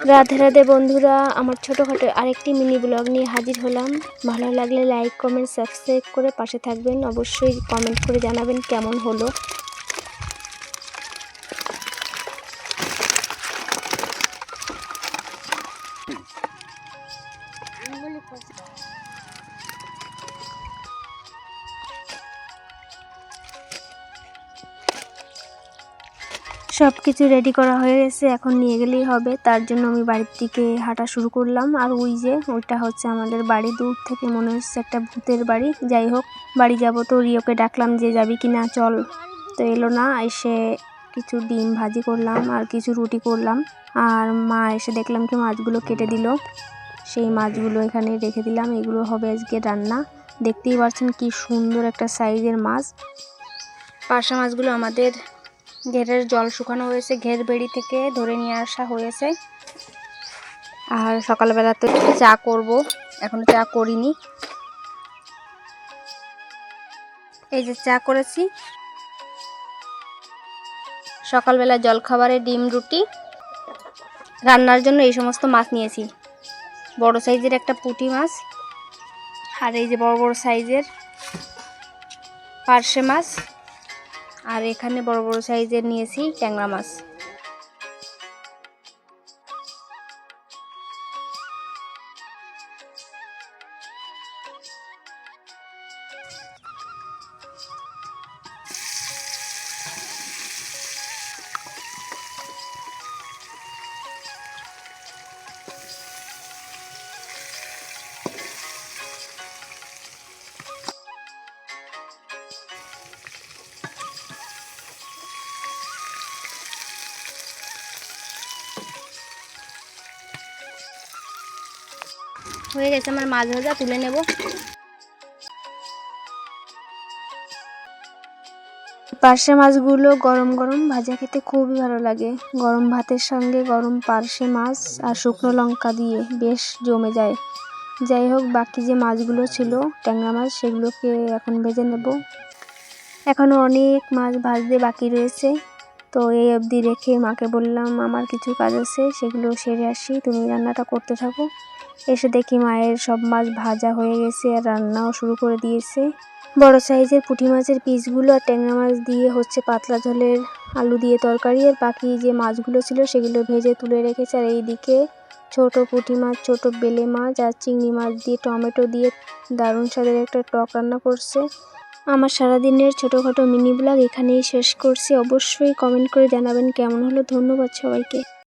রাধে রাধে বন্ধুরা, আমার ছোটোখাটো আরেকটি মিনি ব্লগ নিয়ে হাজির হলাম। ভালো লাগলে লাইক কমেন্ট সাবস্ক্রাইব করে পাশে থাকবেন। অবশ্যই কমেন্ট করে জানাবেন কেমন হলো। সব কিছু রেডি করা হয়ে গেছে, এখন নিয়ে গেলেই হবে। তার জন্য আমি বাড়ির দিকে হাঁটা শুরু করলাম। আর ওইটা হচ্ছে আমাদের বাড়ি। দূর থেকে মনে হচ্ছে একটা ভূতের বাড়ি। যাই হোক, বাড়ি যাব তো রিওকে ডাকলাম যে যাবি কি না, চল। তো এলো না, এসে কিছু ডিম ভাজি করলাম আর কিছু রুটি করলাম। আর মা এসে দেখলাম কি মাছগুলো কেটে দিল। সেই মাছগুলো এখানে রেখে দিলাম। এগুলো হবে আজকে রান্না। দেখতেই পাচ্ছেন কি সুন্দর একটা সাইজের মাছ। পার্শে মাছগুলো আমাদের ঘেরের জল শুকানো হয়েছে, ঘের বেড়ি থেকে ধরে নিয়ে আসা হয়েছে। আর সকালবেলা তো চা করব, এখনো চা করিনি। এই যে চা করেছি। সকালবেলা জলখাবারে ডিম রুটি। রান্নার জন্য এই সমস্ত মাছ নিয়েছি। বড় সাইজের একটা পুঁটি মাছ, আর এই যে বড় বড় সাইজের পার্শে মাছ, আর এখানে বড় বড় সাইজের নিয়েছি ট্যাংরা মাছ। হয়ে গেছে আমার মাছ ভাজা, তুলে নেব। পার্শে মাছগুলো গরম গরম ভাজা খেতে খুবই ভালো লাগে। গরম ভাতের সঙ্গে গরম পার্শে মাছ আর শুকনো লঙ্কা দিয়ে বেশ জমে যায়। যাই হোক, বাকি যে মাছগুলো ছিল ট্যাংরা মাছ, সেগুলোকে এখন ভেজে নেব। এখনও অনেক মাছ ভাজতে বাকি রয়েছে। তো এই অবধি রেখে মাকে বললাম আমার কিছু কাজ আছে, সেগুলো সেরে আসি, তুমি রান্নাটা করতে থাকো। এসে দেখি মায়ের সব মাছ ভাজা হয়ে গেছে আর রান্নাও শুরু করে দিয়েছে। বড় সাইজের পুঁটি মাছের পিসগুলো আর ট্যাংরা মাছ দিয়ে হচ্ছে পাতলা ঝোলের আলু দিয়ে তরকারি। আর বাকি যে মাছগুলো ছিল সেগুলো ভেজে তুলে রেখেছে। আর এইদিকে ছোট পুঁটি মাছ, ছোট বেলে মাছ আর চিংড়ি মাছ দিয়ে টমেটো দিয়ে দারুণ স্বাদের একটা টক রান্না করছে। আমার সারাদিনের ছোটোখাটো মিনি ব্লগ এখানেই শেষ করছি। অবশ্যই কমেন্ট করে জানাবেন কেমন হলো। ধন্যবাদ সবাইকে।